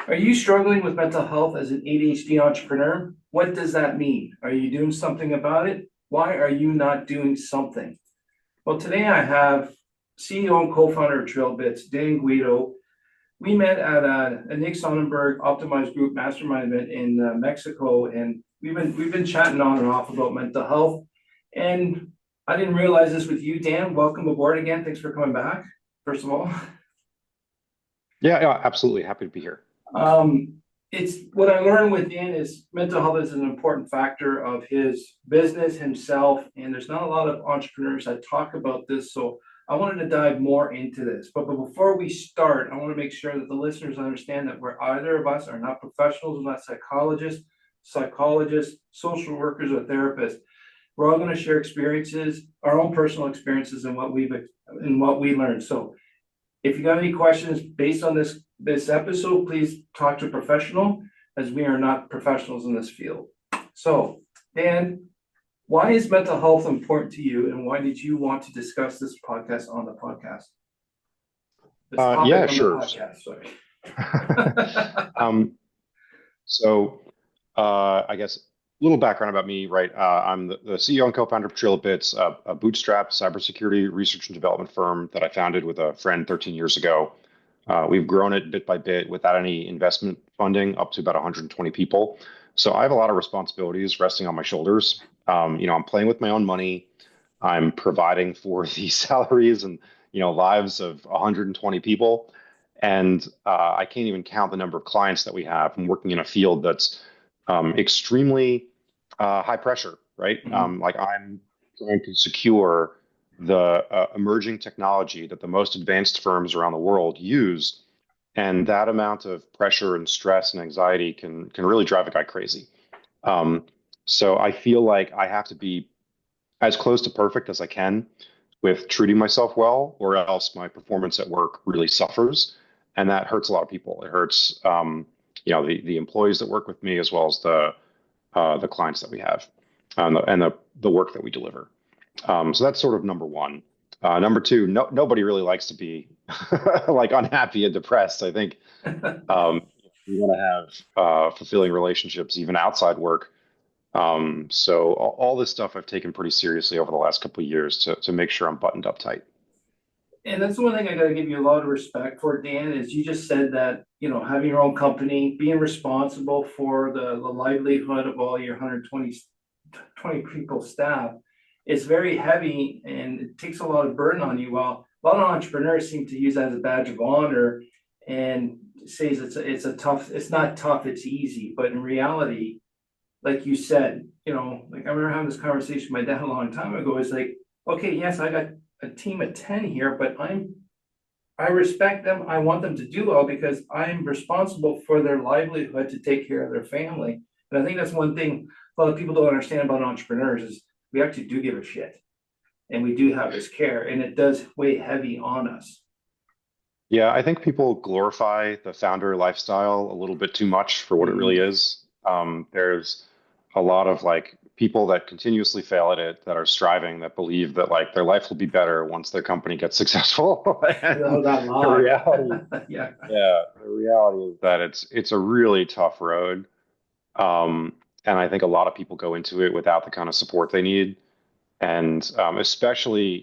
Are you struggling with mental health as an ADHD entrepreneur? What does that mean? Are you doing something about it? Why are you not doing something? Well, today I have CEO and co-founder of TrailBits, Dan Guido. We met at a Nick Sonnenberg Optimized Group Mastermind event in Mexico, and we've been chatting on and off about mental health. And I didn't realize this with you, Dan. Welcome aboard again. Thanks for coming back, first of all. Yeah, yeah, absolutely. Happy to be here. Um, it's what I learned with Dan is mental health is an important factor of his business himself, and there's not a lot of entrepreneurs that talk about this. So I wanted to dive more into this. But before we start, I want to make sure that the listeners understand that we're either of us are not professionals, we're not psychologists, social workers, or therapists. We're all going to share experiences, our own personal experiences, and what we learned. So if you got any questions based on this episode, please talk to a professional, as we are not professionals in this field. So, Dan, why is mental health important to you, and why did you want to discuss this podcast on the podcast? This Yeah, topic on the sure. podcast, sorry. Um, so, I guess a little background about me, right? I'm the CEO and co-founder of TrillBits, a bootstrapped cybersecurity research and development firm that I founded with a friend 13 years ago. We've grown it bit by bit without any investment funding up to about 120 people. So I have a lot of responsibilities resting on my shoulders. I'm playing with my own money. I'm providing for the salaries and lives of 120 people, and I can't even count the number of clients that we have. I'm working in a field that's extremely high pressure, right? Mhm. Like I'm trying to secure the emerging technology that the most advanced firms around the world use, and that amount of pressure and stress and anxiety can really drive a guy crazy. Um, so I feel like I have to be as close to perfect as I can with treating myself well, or else my performance at work really suffers, and that hurts a lot of people. It hurts, the employees that work with me as well as the clients that we have, and the work that we deliver. So that's sort of number one. Number two, nobody really likes to be like unhappy and depressed. I think um, you want to have fulfilling relationships even outside work. So all this stuff I've taken pretty seriously over the last couple of years to make sure I'm buttoned up tight. And that's the one thing I gotta give you a lot of respect for, Dan, is you just said that, having your own company, being responsible for the livelihood of all your 120 people staff is very heavy and it takes a lot of burden on you. Well, a lot of entrepreneurs seem to use that as a badge of honor and says it's not tough, it's easy. But in reality, like you said, like I remember having this conversation with my dad a long time ago. It's like, okay, yes, I got a team of 10 here, but I respect them. I want them to do well because I'm responsible for their livelihood to take care of their family. And I think that's one thing a lot of people don't understand about entrepreneurs is we actually do give a shit and we do have this care and it does weigh heavy on us. Yeah, I think people glorify the founder lifestyle a little bit too much for what it really Mm. is. There's a lot of like people that continuously fail at it that are striving that believe that like their life will be better once their company gets successful. Oh, And that the lie. reality, Yeah. yeah, the reality is that it's a really tough road. Um, and I think a lot of people go into it without the kind of support they need. And especially,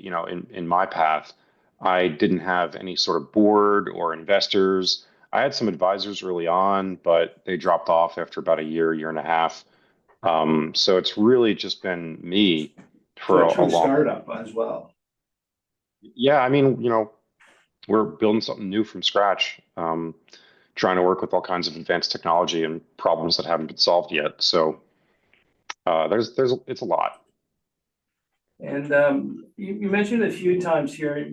in my path, I didn't have any sort of board or investors. I had some advisors early on, but they dropped off after about a year and a half. So it's really just been me So for a a true long. startup as well. Yeah, I mean, we're building something new from scratch, trying to work with all kinds of advanced technology and problems that haven't been solved yet. So it's a lot. And you mentioned a few times here,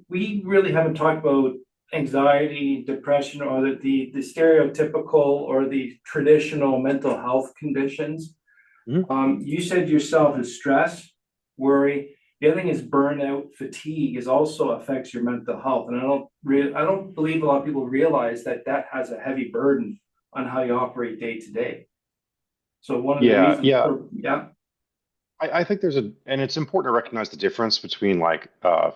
we really haven't talked about anxiety, depression, or the stereotypical or the traditional mental health conditions. Mhm. You said yourself is stress, worry. The other thing is burnout, fatigue is also affects your mental health. And I don't believe a lot of people realize that that has a heavy burden on how you operate day to day. So one of the Yeah, reasons yeah. for, yeah, I think and it's important to recognize the difference between like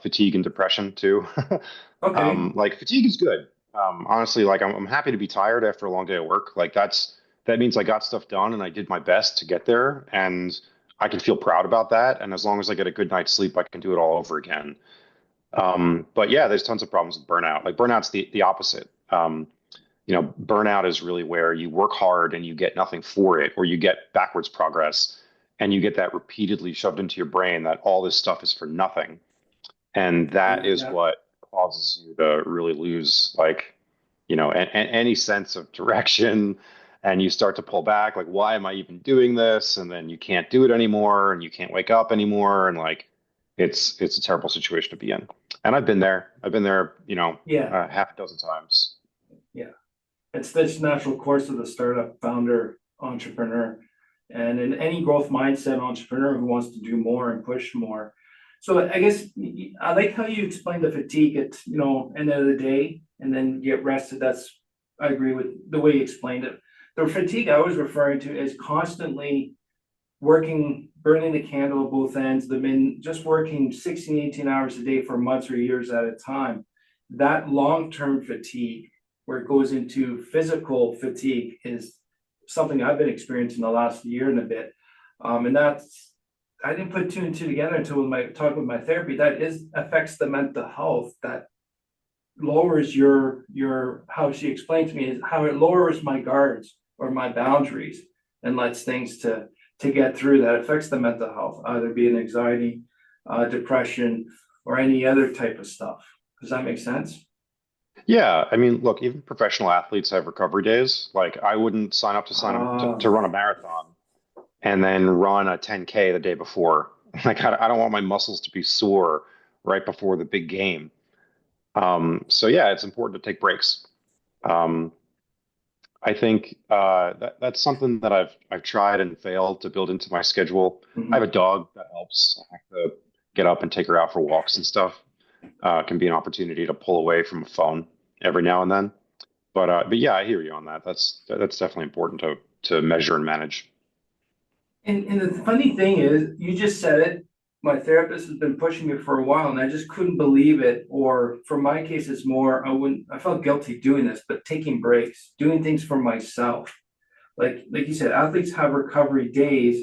fatigue and depression too. okay. Like fatigue is good. Honestly, like I'm happy to be tired after a long day of work. Like that means I got stuff done and I did my best to get there, and I can feel proud about that. And as long as I get a good night's sleep, I can do it all over again. But yeah, there's tons of problems with burnout. Like burnout's the opposite. Burnout is really where you work hard and you get nothing for it, or you get backwards progress, and you get that repeatedly shoved into your brain that all this stuff is for nothing. And that is Yeah. what causes you to really lose, like, any sense of direction. And you start to pull back, like, why am I even doing this? And then you can't do it anymore, and you can't wake up anymore. And like, it's a terrible situation to be in. And I've been there. I've been there, Yeah. half a dozen times. Yeah. It's this natural course of the startup founder entrepreneur. And in any growth mindset entrepreneur who wants to do more and push more. So I guess I like how you explain the fatigue at, end of the day and then get rested. I agree with the way you explained it. The fatigue I was referring to is constantly working, burning the candle at both ends, just working 16, 18 hours a day for months or years at a time. That long-term fatigue, where it goes into physical fatigue, is something I've been experiencing the last year and a bit. And I didn't put two and two together until my talk with my therapy. That is affects the mental health. That lowers how she explained to me is how it lowers my guards or my boundaries and lets things to get through that affects the mental health, either being anxiety, depression, or any other type of stuff. Does that make sense? Yeah, I mean, look, even professional athletes have recovery days. Like, I wouldn't sign up to run a marathon and then run a 10K the day before. Like, I don't want my muscles to be sore right before the big game. So yeah, it's important to take breaks. Um, I think that's something that I've tried and failed to build into my schedule. I have Mhm. a dog that helps. I have to get up and take her out for walks and stuff. It can be an opportunity to pull away from a phone every now and then. But yeah, I hear you on that. That's definitely important to measure and manage. And the funny thing is, you just said it. My therapist has been pushing me for a while, and I just couldn't believe it. Or for my case, it's more I felt guilty doing this, but taking breaks, doing things for myself. Like you said, athletes have recovery days,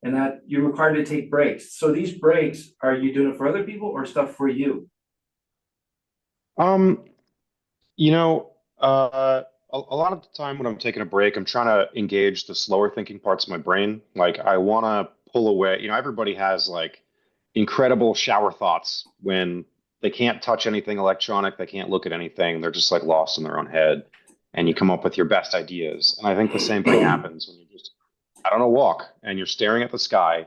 and that you're required to take breaks. So these breaks, are you doing it for other people or stuff for you? Um, you know, a lot of the time when I'm taking a break, I'm trying to engage the slower thinking parts of my brain. Like I want to pull away. Everybody has like incredible shower thoughts when they can't touch anything electronic, they can't look at anything, they're just like lost in their own head, and you come up with your best ideas. And I think the same thing happens when you just out on a walk and you're staring at the sky,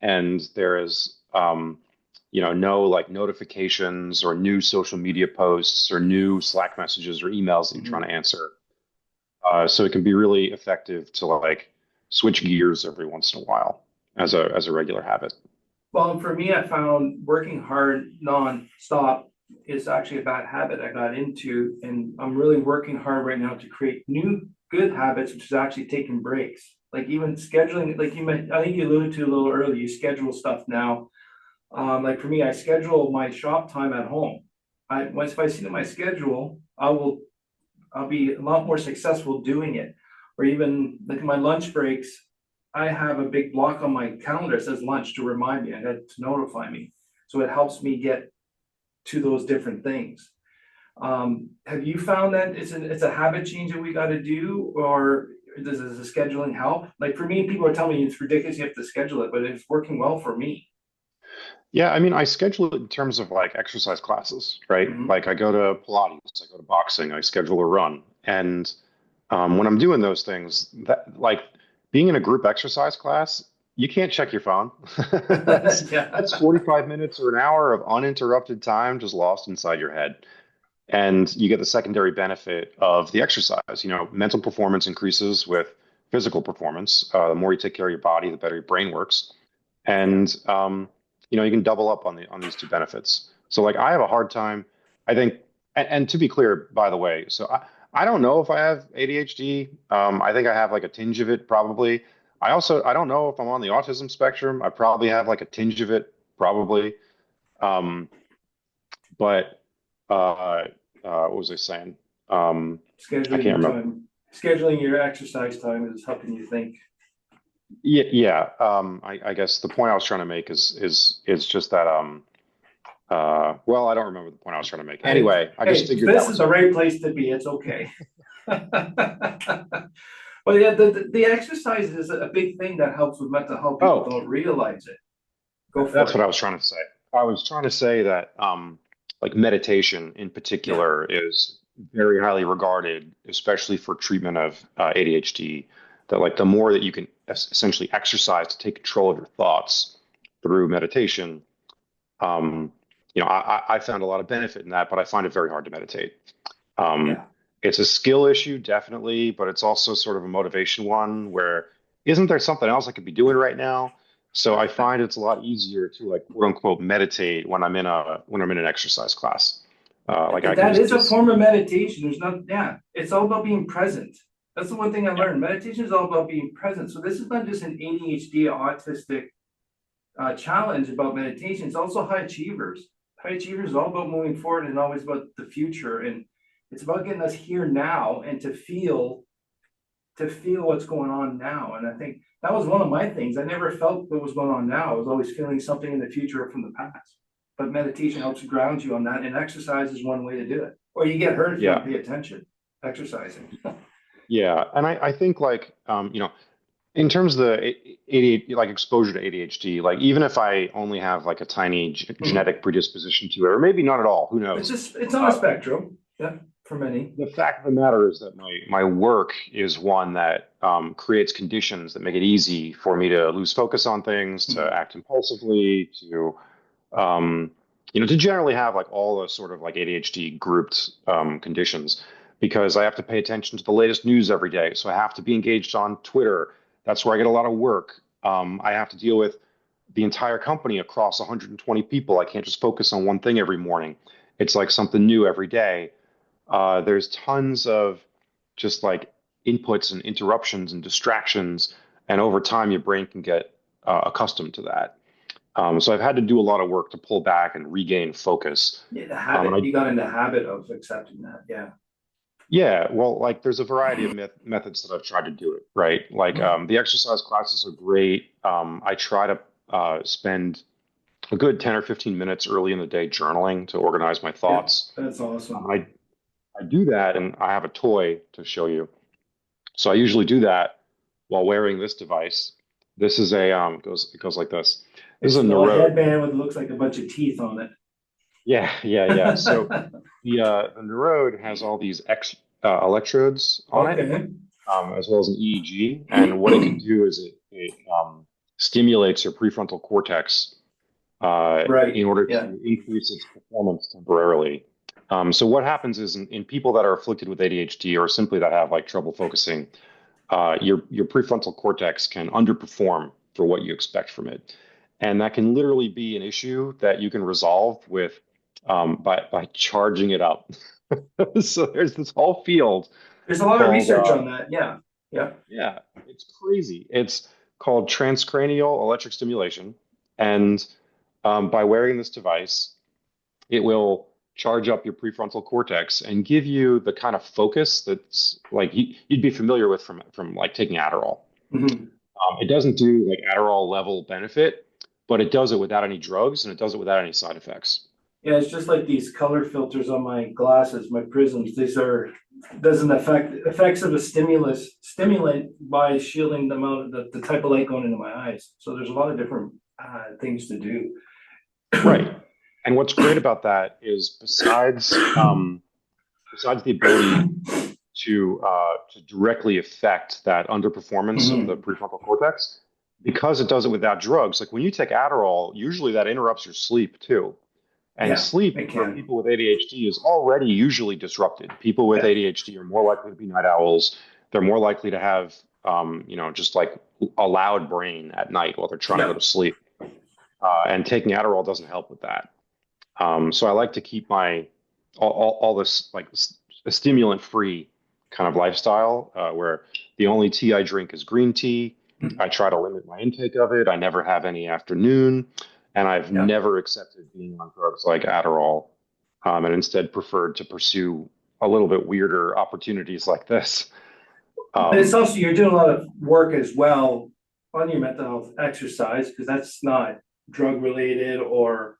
and there is no like notifications or new social media posts or new Slack messages or emails that you're trying Mhm. to answer. So it can be really effective to like switch gears every once in a while as a regular habit. Well, for me, I found working hard non-stop is actually a bad habit I got into, and I'm really working hard right now to create new good habits, which is actually taking breaks. Like even scheduling, like I think you alluded to a little earlier, you schedule stuff now. Like for me, I schedule my shop time at home. If I see my schedule, I'll be a lot more successful doing it. Or even like my lunch breaks, I have a big block on my calendar that says lunch to remind me, to notify me. So it helps me get to those different things. Have you found that it's a habit change that we got to do, or does the scheduling help? Like for me, people are telling me it's ridiculous you have to schedule it, but it's working well for me. Yeah, I mean, I schedule it in terms of like exercise classes, right? Mhm. Like I go to Pilates, I go to boxing, I schedule a run. And when I'm doing those things, that like being in a group exercise class, you can't check your phone. That's Yeah. 45 minutes or an hour of uninterrupted time just lost inside your head. And you get the secondary benefit of the exercise. Mental performance increases with physical performance. The more you take care of your body, the better your brain works. Yeah. And you can double up on these two benefits. So like I have a hard time, I think, and to be clear, by the way, so I don't know if I have ADHD. I think I have like a tinge of it probably. I don't know if I'm on the autism spectrum. I probably have like a tinge of it probably. Um, but what was I saying? I Scheduling can't your remember. time, scheduling your exercise time is helping you think. Yeah, yeah. I guess the point I was trying to make is just that well, I don't remember the point I was trying to make. Hey, Anyway, I just hey, figured that this is was the helpful. right place to be. It's okay. Well, yeah, the exercise is a big thing that helps with mental health. People Oh, don't realize it. Go that's for what it. I was trying to say. I was trying to say that like meditation in Yeah. particular is very highly regarded, especially for treatment of ADHD. That like the more that you can essentially exercise to take control of your thoughts through meditation, um, I found a lot of benefit in that, but I find it very hard to meditate. Um, Yeah. it's a skill issue, definitely, but it's also sort of a motivation one where isn't there something else I could be doing right now? So I find it's a lot easier to like quote unquote meditate when I'm in an exercise class. Like I can That just is a dis. form of meditation. There's not, yeah, it's all about being present. That's the one thing I Yeah, learned. Meditation is all about being present. So this is not just an ADHD autistic challenge about meditation. It's also high achievers. High achievers is all about moving forward and always about the future. And it's about getting us here now and to feel what's going on now. And I think that was one of my things. I never felt what was going on now. I was always feeling something in the future or from the past. But meditation helps ground you on that, and exercise is one way to do it. Or you get hurt if you yeah, don't pay attention. Exercising. yeah. And I think like in terms of the ADHD, like exposure to ADHD, like even if I only have like a tiny genetic predisposition to it, or maybe not at all, who It's knows? just it's on a spectrum. Yeah, for many. The fact of the matter is that my work is one that creates conditions that make it easy for me to lose focus on things, to Mhm. act impulsively, to um, to generally have like all the sort of like ADHD grouped conditions because I have to pay attention to the latest news every day. So I have to be engaged on Twitter. That's where I get a lot of work. I have to deal with the entire company across 120 people. I can't just focus on one thing every morning. It's like something new every day. There's tons of just like inputs and interruptions and distractions, and over time, your brain can get accustomed to that. So I've had to do a lot of work to pull back and regain focus. Yeah, the And habit. You got in the habit of accepting that. Yeah. yeah, well, like there's a variety of methods that I've tried to do it, right? Like the exercise classes are great. I try to spend a good 10 or 15 minutes early in the day journaling to organize my Yeah. thoughts. That's awesome. I do that, and I have a toy to show you. So I usually do that while wearing this device. This is a it goes like this. This is It's a a Neurode. headband with looks like a bunch of teeth on it. Yeah, yeah, yeah. So the Neurode has all these electrodes on it, Okay. as well as an EEG. And what it can do is it stimulates your prefrontal cortex Right. in order Yeah. to increase its performance temporarily. So what happens is in people that are afflicted with ADHD or simply that have like trouble focusing, your prefrontal cortex can underperform for what you expect from it, and that can literally be an issue that you can resolve with by charging it up. So there's this whole field There's a lot of called research on that. Yeah. Yeah. yeah, it's crazy. It's called transcranial electric stimulation, and by wearing this device, it will charge up your prefrontal cortex and give you the kind of focus that's like you'd be familiar with from like taking Adderall. Mhm. It doesn't do like Adderall level benefit, but it does it without any drugs and it does it without any side effects. Yeah, it's just like these color filters on my glasses, my prisms. These are doesn't affect effects of a stimulant by shielding them out of the type of light going into my eyes. So there's a lot of different things to do. Right. And what's great about that is besides the ability to directly affect that underperformance of the Mhm. prefrontal cortex, because it does it without drugs. Like when you take Adderall, usually that interrupts your sleep too. And Yeah, sleep it for can. people with ADHD is already usually disrupted. People with Yeah, ADHD are more likely to be night owls. They're more likely to have, just like a loud brain at night while they're trying to go yeah, to sleep. And taking Adderall doesn't help with that. So I like to keep my all this like a stimulant free kind of lifestyle where the only tea I drink is green tea. I try to limit my intake of it. I never have any afternoon, and I've yeah. never accepted being on drugs like Adderall, and instead preferred to pursue a little bit weirder opportunities like this. But it's also, you're doing a lot of work as well on your mental health exercise, because that's not drug related or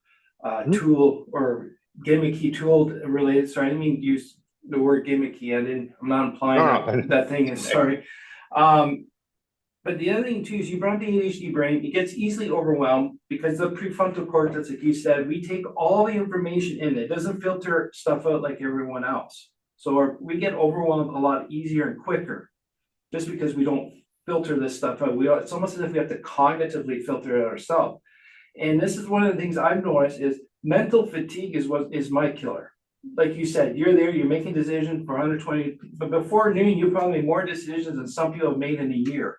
tool or gimmicky tool related. Sorry, I didn't mean to use the word gimmicky. I'm not implying No, that thing is, sorry. But the other thing too is you brought the ADHD brain, it gets easily overwhelmed because the prefrontal cortex, like you said, we take all the information in. It doesn't filter stuff out like everyone else. So we get overwhelmed a lot easier and quicker just because we don't filter this stuff out. It's almost as if we have to cognitively filter it ourselves. And this is one of the things I've noticed is mental fatigue is my killer. Like you said, you're there, you're making decisions for 120, but before noon, you probably made more decisions than some people have made in a year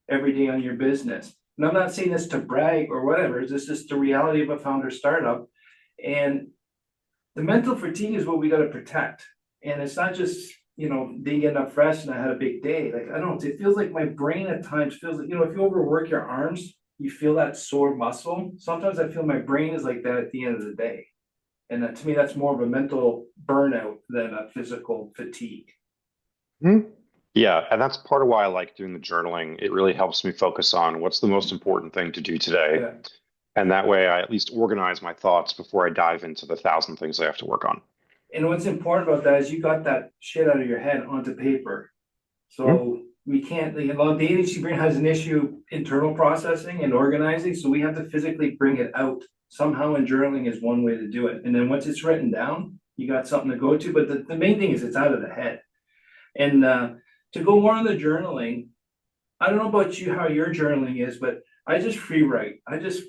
every day on your business. And I'm not saying this to brag or whatever, this is the reality of a founder startup. And the mental fatigue is what we got to protect. And it's not just, didn't get enough rest and I had a big day. Like, I don't know, it feels like my brain at times feels like, if you overwork your arms, you feel that sore muscle. Sometimes I feel my brain is like that at the end of the day. And that, to me, that's more of a mental burnout than a physical fatigue. Mm-hmm. Yeah, and that's part of why I like doing the journaling. It really helps me focus on what's the most important thing to do today. Yeah. And that way I at least organize my thoughts before I dive into the 1,000 things I have to work on. And what's important about that is you got that shit out of your head onto paper. So we can't, the ADHD brain has an issue internal processing and organizing. So we have to physically bring it out somehow, and journaling is one way to do it. And then once it's written down, you got something to go to. But the main thing is it's out of the head. And to go more on the journaling, I don't know about you, how your journaling is, but I just free write. I just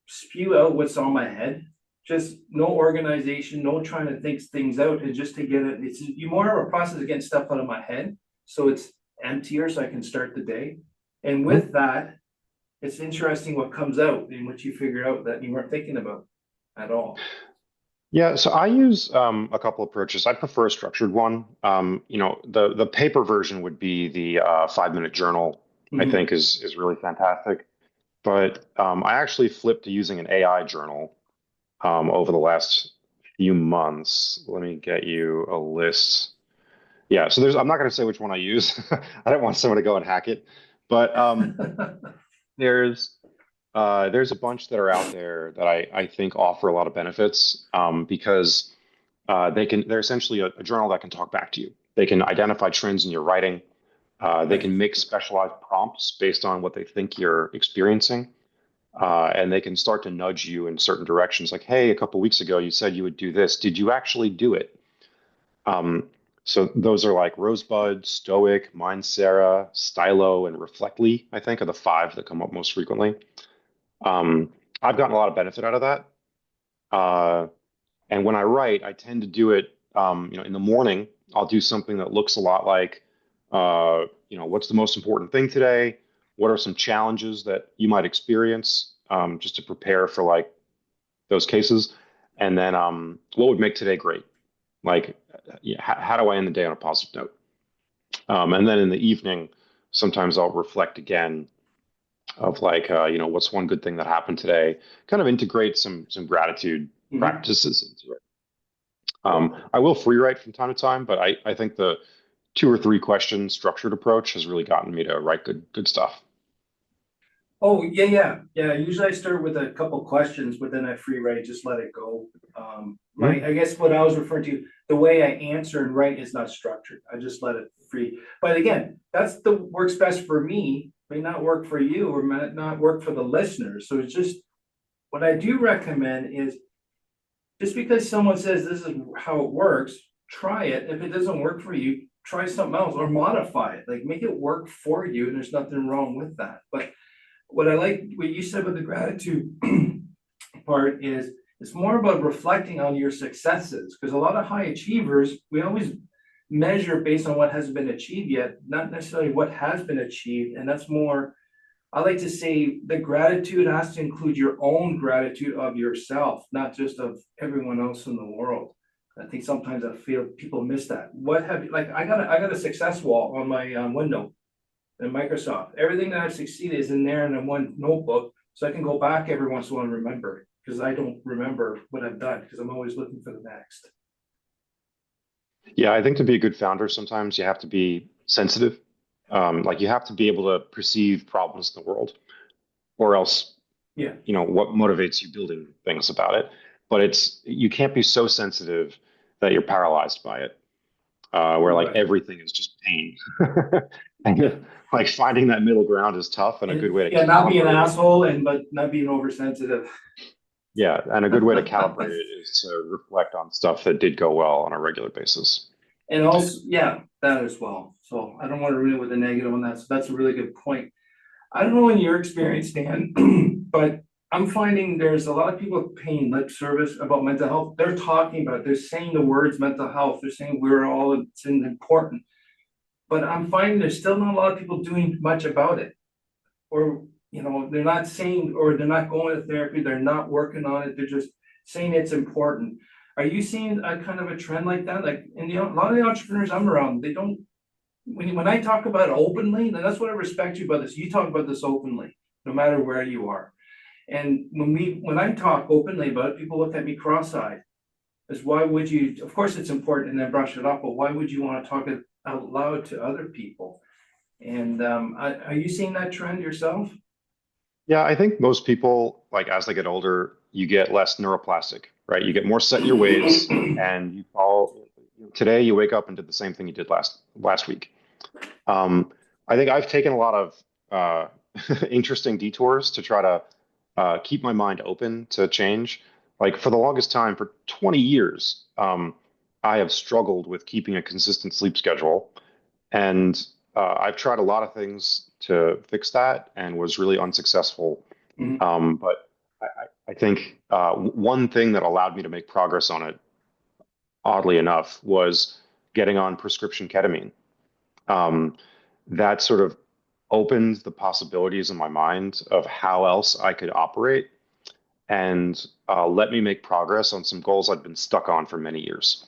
spew out what's on my head. Just no organization, no trying to think things out, and just to get it. It's more of a process of getting stuff out of my head, so it's emptier, so I can start the day. And with that, it's interesting what comes out and what you figure out that you weren't thinking about at all. Yeah, so I use a couple approaches. I prefer a structured one. The paper version would be the 5-minute journal. I think is really fantastic. But I actually flipped to using an AI journal over the last few months. Let me get you a list. Yeah, so I'm not going to say which one I use. I don't want someone to go and hack it. But there's there's a bunch that are out there that I think offer a lot of benefits because they're essentially a journal that can talk back to you. They can identify trends in your writing. They can make specialized prompts based on what they think you're experiencing. And they can start to nudge you in certain directions, like, hey, a couple weeks ago you said you would do this. Did you actually do it? So those are like Rosebud, Stoic, Mindsera, Stylo, and Reflectly, I think, are the 5 that come up most frequently. I've gotten a lot of benefit out of that. And when I write, I tend to do it, in the morning. I'll do something that looks a lot like, what's the most important thing today? What are some challenges that you might experience, just to prepare for like those cases? And then, what would make today great? Like, how do I end the day on a positive note? And then in the evening, sometimes I'll reflect again of like, what's one good thing that happened today? Kind of integrate some gratitude practices into it. I will free write from time to time, but I think the 2 or 3 question structured approach has really gotten me to write good stuff. Oh, yeah. Usually I start with a couple questions, but then I free write, just let it go. I guess what I was referring to, the way I answer and write is not structured. I just let it free. But again, that's the works best for me, may not work for you or may not work for the listeners. So it's just, what I do recommend is just because someone says this is how it works, try it. If it doesn't work for you, try something else or modify it. Like, make it work for you, and there's nothing wrong with that. But what I like, what you said with the gratitude part is it's more about reflecting on your successes, because a lot of high achievers, we always measure based on what hasn't been achieved yet, not necessarily what has been achieved. And that's more, I like to say the gratitude has to include your own gratitude of yourself, not just of everyone else in the world. I think sometimes I feel people miss that. What have you, like, I got a success wall on my window in Microsoft. Everything that I've succeeded is in there in one notebook, so I can go back every once in a while and remember it, because I don't remember what I've done because I'm always looking for the next. Yeah, I think to be a good founder, sometimes you have to be sensitive. Like you have to be able to perceive problems in the world, or else, Yeah, what motivates you building things about it. But you can't be so sensitive that you're paralyzed by it, where like right. everything is just pain. And Yeah. like finding that middle ground is tough, and a good And way to yeah, not be an calibrate it. asshole and but not being oversensitive. Yeah, and a good way to calibrate it is to reflect on stuff that did go well on a regular basis. And also, yeah, that as well. So I don't want to ruin it with a negative on that. So that's a really good point. I don't know in your experience, Dan, but I'm finding there's a lot of people paying lip service about mental health. They're talking about it. They're saying the words mental health. They're saying we're all it's important. But I'm finding there's still not a lot of people doing much about it. Or, they're not saying, or they're not going to therapy, they're not working on it, they're just saying it's important. Are you seeing a kind of a trend like that? Like in a lot of the entrepreneurs I'm around, they don't, when I talk about it openly, and that's what I respect you about this, you talk about this openly, no matter where you are. And when I talk openly about it, people look at me cross-eyed. As why would you, of course it's important and then brush it off, but why would you want to talk it out loud to other people? And are you seeing that trend yourself? Yeah, I think most people, like as they get older, you get less neuroplastic, right? You get more set in your ways, and you follow. Today, you wake up and did the same thing you did last week. Um, I think I've taken a lot of interesting detours to try to keep my mind open to change. Like for the longest time, for 20 years, I have struggled with keeping a consistent sleep schedule. And I've tried a lot of things to fix that and was really unsuccessful. Mhm. But I think one thing that allowed me to make progress on it, oddly enough, was getting on prescription ketamine. Um, that sort of opened the possibilities in my mind of how else I could operate and let me make progress on some goals I'd been stuck on for many years.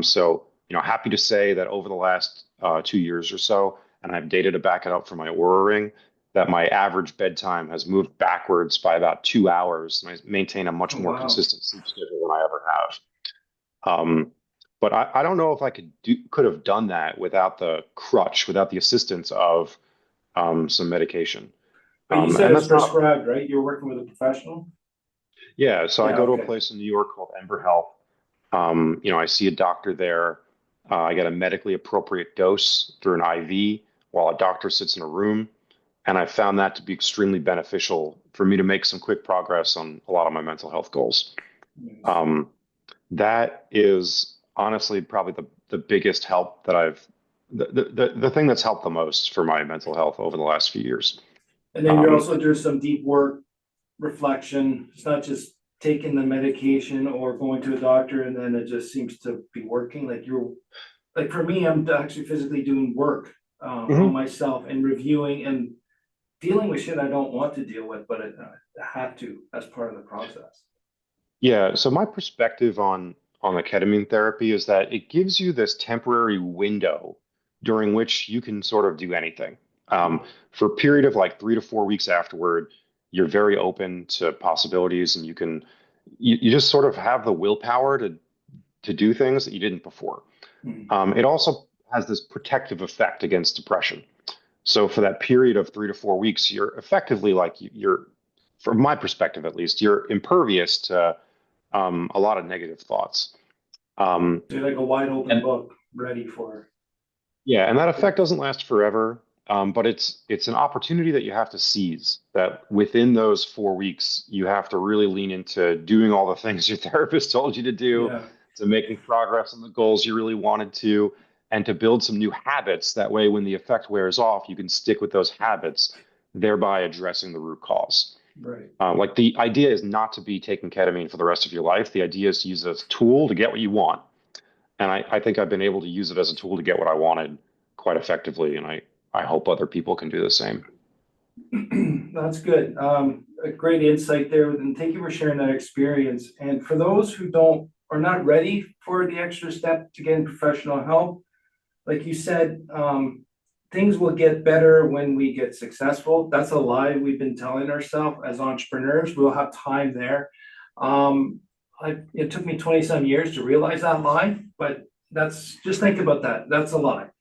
So, happy to say that over the last 2 years or so, and I've data to back it up for my Aura ring, that my average bedtime has moved backwards by about 2 hours, and I maintain a much Oh, more wow. consistent sleep schedule than I ever have. Um, but I don't know if I could have done that without the crutch, without the assistance of some medication. But you said And it's that's not, prescribed, right? You're working with a professional? yeah. So I Yeah, go to a okay. place in New York called Ember Health. I see a doctor there. I get a medically appropriate dose through an IV while a doctor sits in a room. And I found that to be extremely beneficial for me to make some quick progress on a lot of my mental health goals. Nice. Um, that is honestly probably the biggest help that the thing that's helped the most for my mental health over the last few years. And then you're Um, also doing some deep work, reflection. It's not just taking the medication or going to a doctor and then it just seems to be working. Like for me, I'm actually physically doing work on mhm. myself and reviewing and dealing with shit I don't want to deal with, but I have to as part of the process. Yeah, so my perspective on the ketamine therapy is that it gives you this temporary window during which you can sort of do anything. For a period of like 3 to 4 weeks afterward, you're very open to possibilities, and you just sort of have the willpower to do things that you didn't before. Mhm. It also has this protective effect against depression. So for that period of 3 to 4 weeks, you're effectively like from my perspective at least, you're impervious to a lot of negative thoughts. Um, So you're like a wide open and book, ready for. yeah, and that effect doesn't last forever, but it's an opportunity that you have to seize. That within those 4 weeks, you have to really lean into doing all the things your therapist told you to do, Yeah, to making progress on the goals you really wanted to, and to build some new habits. That way, when the effect wears off, you can stick with those habits, thereby addressing the root cause. right. Like the idea is not to be taking ketamine for the rest of your life. The idea is to use it as a tool to get what you want. And I think I've been able to use it as a tool to get what I wanted quite effectively. And I hope other people can do the same. That's good. A great insight there, and thank you for sharing that experience. And for those who don't are not ready for the extra step to getting professional help, like you said, things will get better when we get successful. That's a lie we've been telling ourselves as entrepreneurs. We'll have time there. It took me 20 some years to realize that lie, but just think about that. That's a lot.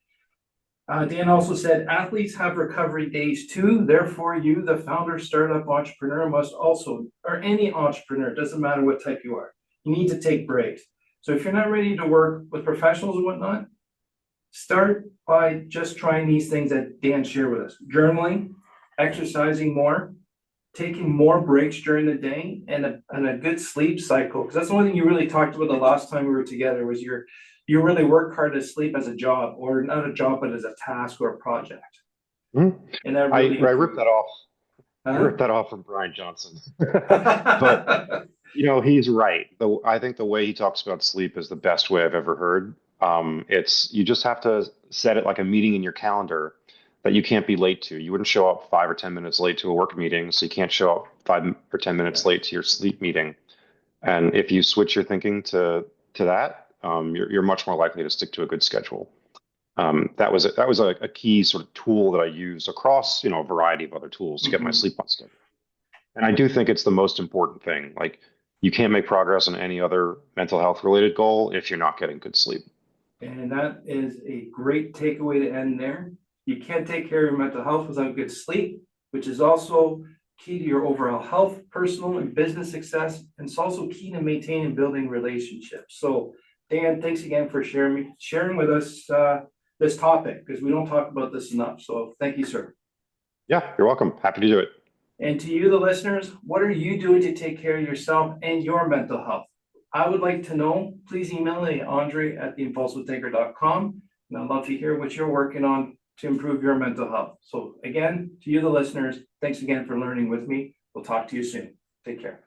Dan also said, athletes have recovery days too. Therefore, you, the founder, startup entrepreneur, must also, or any entrepreneur, doesn't matter what type you are, you need to take breaks. So if you're not ready to work with professionals and whatnot, start by just trying these things that Dan shared with us. Journaling, exercising more, taking more breaks during the day, and a good sleep cycle. Because that's the one thing you really talked about the last time we were together was you really work hard to sleep as a job, or not a job, but as a task or a project. Mhm. And that really I ripped that off. I Huh? ripped that off from Brian Johnson. But he's right. I think the way he talks about sleep is the best way I've ever heard. It's you just have to set it like a meeting in your calendar that you can't be late to. You wouldn't show up 5 or 10 minutes late to a work meeting, so you can't show up 5 or 10 minutes late to your sleep meeting. And if you switch your thinking to that, you're much more likely to stick to a good schedule. That was a key sort of tool that I use across a variety of other tools to get my sleep on schedule. And I do think it's the most important thing. Like you can't make progress on any other mental health related goal if you're not getting good sleep. And that is a great takeaway to end there. You can't take care of your mental health without good sleep, which is also key to your overall health, personal and business success. And it's also key to maintaining and building relationships. So Dan, thanks again for sharing with us this topic, because we don't talk about this enough. So thank you, sir. Yeah, you're welcome. Happy to do it. And to you, the listeners, what are you doing to take care of yourself and your mental health? I would like to know. Please email me at André@theimpulsivethinker.com. And I'd love to hear what you're working on to improve your mental health. So again, to you, the listeners, thanks again for learning with me. We'll talk to you soon. Take care.